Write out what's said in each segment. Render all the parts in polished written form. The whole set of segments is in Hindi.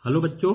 हेलो बच्चों,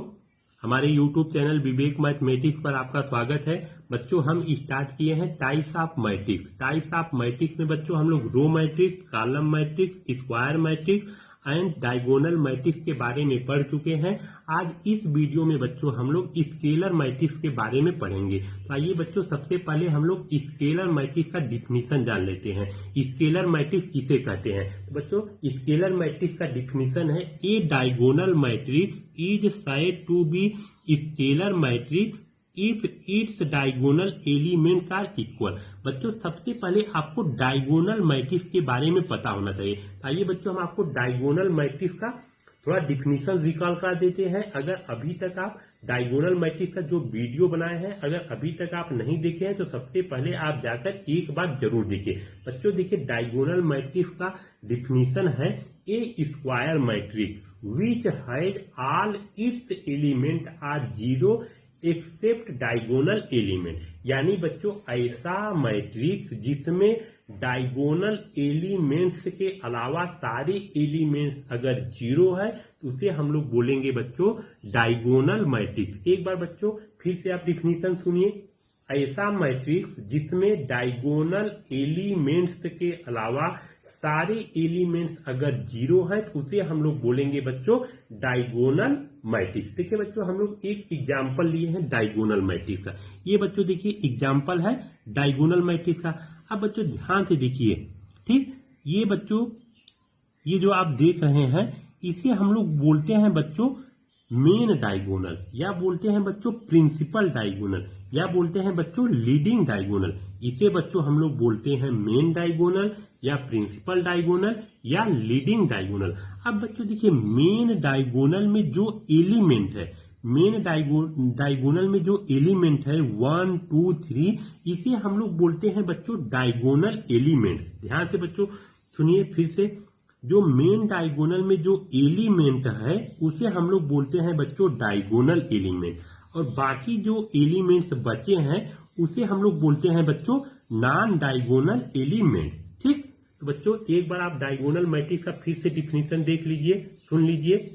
हमारे YouTube चैनल विवेक मैथमेटिक्स पर आपका स्वागत है। बच्चों हम स्टार्ट किए हैं types of matrix. Types of matrix में बच्चों हम लोग row matrix, column matrix, square matrix and diagonal matrix के बारे में पढ़ चुके हैं। आज इस वीडियो में बच्चों हम लोग स्केलर मैट्रिक्स के बारे में पढ़ेंगे। तो आइए बच्चों, सबसे पहले हम लोग स्केलर मैट्रिक्स का डिफिनीशन जान लेते हैं। स्केलर मैट्रिक्स किसे कहते हैं? तो बच्चों स्केलर मैट्रिक्स का डिफिनीशन है, a diagonal matrix is said to be scalar matrix if its diagonal elements are equal। बच्चों सबसे पहले आपको डायगोनल मैट्रिक्स के बारे में पता होना चाहिए। आइए बच्चों हम आपको डायगोनल मैट्रिक्स का थोड़ा डिफिनीशन रिकॉल कर देते हैं। अगर अभी तक आप डायगोनल मैट्रिक्स का जो वीडियो बनाए हैं अगर अभी तक आप नहीं देखे हैं तो सबसे पहले आप जाकर एक बार जरूर देखिए। बच्चों देखिए, डायगोनल मैट्रिक्स का डिफिनीशन है, a square matrix which had all its element are zero except diagonal element। यानी बच्चों ऐसा मैट्रिक्स जिसमें डायगोनल एलिमेंट्स के अलावा सारे एलिमेंट्स अगर जीरो है तो उसे हम लोग बोलेंगे बच्चों डायगोनल मैट्रिक्स। एक बार बच्चों फिर से आप डिफिनीशन सुनिए, ऐसा मैट्रिक्स जिसमें डायगोनल एलिमेंट्स के अलावा सारे एलिमेंट्स अगर जीरो है तो उसे हम लोग बोलेंगे बच्चों डायगोनल मैट्रिक्स। देखिए बच्चों हम लोग एक एग्जांपल लिए हैं डायगोनल मैट्रिक्स का। ये बच्चों देखिए एग्जांपल है डायगोनल मैट्रिक्स का। अब बच्चों ध्यान से देखिए, ठीक, ये बच्चों ये जो आप देख रहे हैं इसे हम लोग बोलते हैं बच्चों मेन डायगोनल, या बोलते हैं बच्चों प्रिंसिपल डायगोनल, या बोलते हैं बच्चों लीडिंग डायगोनल। इसे बच्चों हम लोग बोलते हैं मेन डायगोनल या प्रिंसिपल डायगोनल या लीडिंग डायगोनल। अब बच्चों देखिए मेन डायगोनल में जो एलिमेंट है, मेन डायगोनल में जो एलिमेंट है 1 2 3, इसे हम लोग बोलते हैं बच्चों डायगोनल एलिमेंट। ध्यान से बच्चों सुनिए फिर से, जो मेन डायगोनल में जो एलिमेंट है उसे हम लोग बोलते हैं बच्चों डायगोनल एलिमेंट, और बाकी जो एलिमेंट्स बचे हैं उसे हम लोग बोलते हैं बच्चों नॉन डायगोनल एलिमेंट। ठीक, तो बच्चों एक बार आप डायगोनल मैट्रिक्स का फिर से डिफिनीशन देख लीजिए, सुन लीजिए।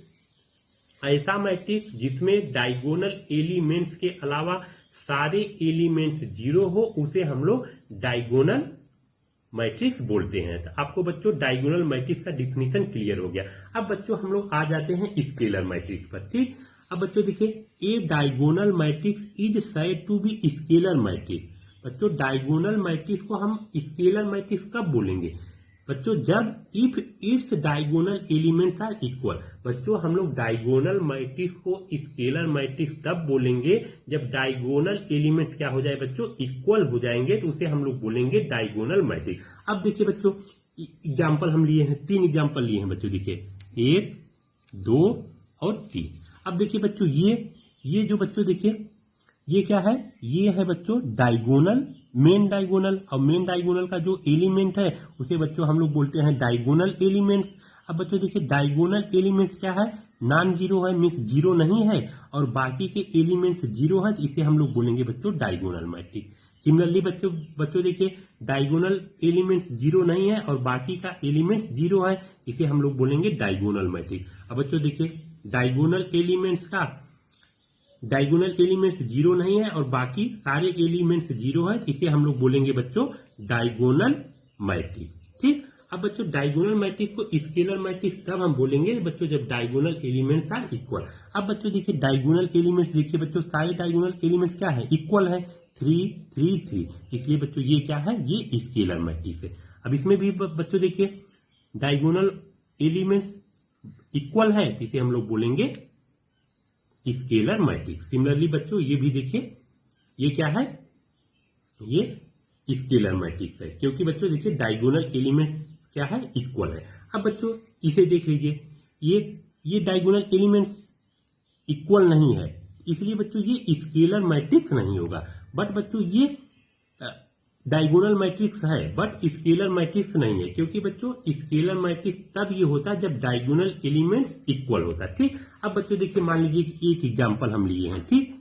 ऐसा मैट्रिक्स जिसमें डायगोनल एलिमेंट्स के अलावा सारे एलिमेंट्स जीरो हो उसे हम लोग डायगोनल मैट्रिक्स बोलते हैं। तो आपको बच्चों डायगोनल मैट्रिक्स का डिफिनीशन क्लियर हो गया। अब बच्चों हम लोग आ जाते हैं स्केलर मैट्रिक्स पर। ठीक, अब बच्चों देखिए, a diagonal matrix is said to be scalar matrix. बच्चों डायगोनल मैट्रिक्स को हम स्केलर मैट्रिक्स कब बोलेंगे? बच्चों जब if it's diagonal elements are equal. बच्चों हम लोग डायगोनल मैट्रिक्स को स्केलर मैट्रिक्स तब बोलेंगे जब डायगोनल एलिमेंट्स क्या हो जाए बच्चों, इक्वल हो जाएंगे, तो उसे हम लोग बोलेंगे डायगोनल मैट्रिक्स। अब देखिए बच्चों एग्जाम्पल हम लिए हैं, 3 एग्जाम्पल लिए हैं बच्चों। देखिए 1 2 और 3। अब देखिए बच्चों ये जो बच्चों देखिए ये क्या है, ये है बच्चों डायगोनल मेन डायगोनल, और मेन डायगोनल का जो एलिमेंट है उसे बच्चों हम लोग बोलते हैं डायगोनल एलिमेंट्स। अब बच्चों देखिए डायगोनल एलिमेंट्स क्या है, नॉन जीरो है, मीन्स जीरो नहीं है, और बाकी के एलिमेंट्स जीरो है, तो इसे हम लोग बोलेंगे बच्चों डायगोनल मैट्रिक्स। सिमिलरली बच्चों देखिए डायगोनल एलिमेंट्स जीरो नहीं है और बाकी का एलिमेंट्स जीरो है, इसे हम लोग बोलेंगे डायगोनल मैट्रिक्स। अब बच्चों देखिए डायगोनल एलिमेंट्स जीरो नहीं है और बाकी सारे एलिमेंट्स जीरो है, इसे हम लोग बोलेंगे बच्चों डायगोनल मैट्रिक्स। ठीक, अब बच्चों डायगोनल मैट्रिक्स को स्केलर मैट्रिक्स तब हम बोलेंगे बच्चों जब डायगोनल एलिमेंट्स आर इक्वल। अब बच्चों देखिए डायगोनल एलिमेंट्स देखिए बच्चों सारे डायगोनल एलिमेंट्स क्या है, इक्वल है, 3 3 3, इसलिए बच्चों ये क्या है, ये स्केलर मैट्रिक्स है। अब इसमें भी बच्चों देखिए डायगोनल एलिमेंट्स इक्वल है, इसे हम लोग बोलेंगे स्केलर मैट्रिक्स। सिमिलरली बच्चों ये भी देखिए ये क्या है, ये स्केलर मैट्रिक्स है, क्योंकि बच्चों देखिए डायगोनल एलिमेंट्स क्या है, इक्वल है। अब बच्चों इसे देख लीजिए, ये डायगोनल एलिमेंट्स इक्वल नहीं है, इसलिए बच्चों ये स्केलर मैट्रिक्स नहीं होगा। बट बच्चों ये डायगोनल मैट्रिक्स है बट स्केलर मैट्रिक्स नहीं है, क्योंकि बच्चों स्केलर मैट्रिक्स तब ये होता है जब डायगोनल एलिमेंट्स इक्वल होता है। ठीक, अब बच्चों देखिए मान लीजिए कि एक एग्जांपल हम लिए हैं। ठीक,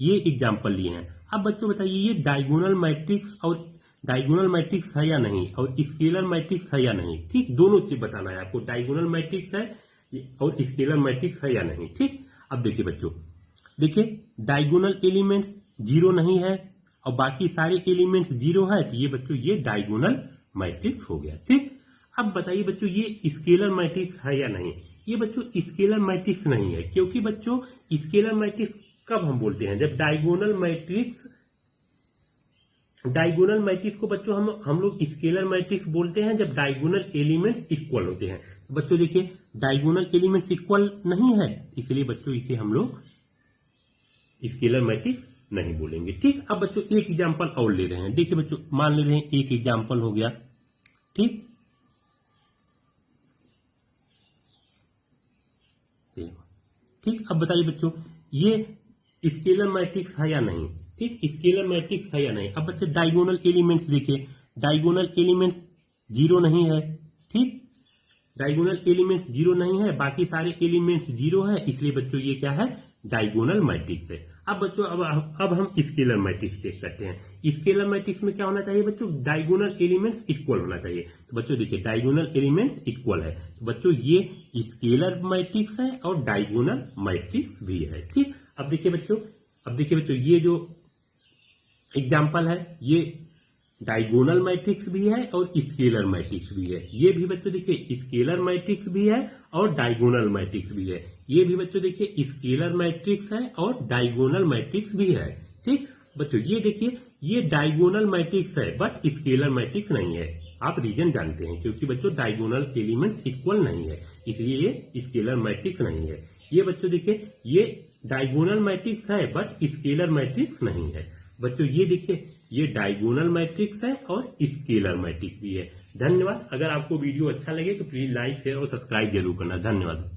ये एग्जांपल लिए हैं। अब बच्चों बताइए ये डायगोनल मैट्रिक्स है या नहीं, और स्केलर मैट्रिक्स है या नहीं। ठीक, दोनों चीज बताना है आपको, डायगोनल मैट्रिक्स है और स्केलर मैट्रिक्स है या नहीं। ठीक, अब देखिए बच्चों, देखिए डायगोनल एलिमेंट 0 नहीं है और बाकी सारे एलिमेंट्स 0 है, तो ये बच्चों ये डायगोनल मैट्रिक्स हो गया। ठीक, अब बताइए बच्चों ये स्केलर मैट्रिक्स है या नहीं। ये बच्चों स्केलर मैट्रिक्स नहीं है, क्योंकि बच्चों स्केलर मैट्रिक्स कब हम बोलते हैं, जब डायगोनल मैट्रिक्स को बच्चों हम लोग स्केलर मैट्रिक्स बोलते हैं जब डायगोनल एलिमेंट्स इक्वल होते हैं। तो बच्चों देखिए डायगोनल एलिमेंट्स इक्वल नहीं है, इसलिए बच्चों इसे हम लोग स्केलर मैट्रिक्स नहीं बोलेंगे। ठीक, अब बच्चों एक एग्जांपल और ले रहे हैं। देखिए बच्चों मान ले रहे हैं एक एग्जांपल हो गया। ठीक, ठीक, अब बताइए बच्चों ये स्केलर मैट्रिक्स है या नहीं। ठीक, स्केलर मैट्रिक्स है या नहीं। अब बच्चे डायगोनल एलिमेंट्स देखिए, डायगोनल एलिमेंट्स 0 नहीं है। ठीक, डायगोनल एलिमेंट्स 0 नहीं है, बाकी सारे एलिमेंट्स 0 है, इसलिए बच्चों ये क्या है, डायगोनल मैट्रिक्स है। अब बच्चों अब हम स्केलर मैट्रिक्स चेक करते हैं। स्केलर मैट्रिक्स में क्या होना चाहिए बच्चों, डायगोनल एलिमेंट्स इक्वल होना चाहिए। तो बच्चों देखिए डायगोनल एलिमेंट्स इक्वल है, तो बच्चों ये स्केलर मैट्रिक्स है और डायगोनल मैट्रिक्स भी है। ठीक, अब देखिए बच्चों ये जो एग्जाम्पल है ये डायगोनल मैट्रिक्स भी है और स्केलर मैट्रिक्स भी है। ये भी बच्चों देखिए स्केलर मैट्रिक्स भी है और डायगोनल मैट्रिक्स भी है। ये भी बच्चों देखिए स्केलर मैट्रिक्स है और डायगोनल मैट्रिक्स भी है। ठीक बच्चों ये देखिए ये डायगोनल मैट्रिक्स है बट स्केलर मैट्रिक्स नहीं है। आप रीजन जानते हैं क्योंकि बच्चों डायगोनल एलिमेंट्स इक्वल नहीं है, इसलिए ये स्केलर मैट्रिक्स नहीं है। ये बच्चों देखिए ये डायगोनल मैट्रिक्स है बट स्केलर मैट्रिक्स नहीं है। बच्चों ये देखिए ये डायगोनल मैट्रिक्स है और स्केलर मैट्रिक्स भी है। धन्यवाद। अगर आपको वीडियो अच्छा लगे तो प्लीज लाइक शेयर और सब्सक्राइब जरूर करना। धन्यवाद।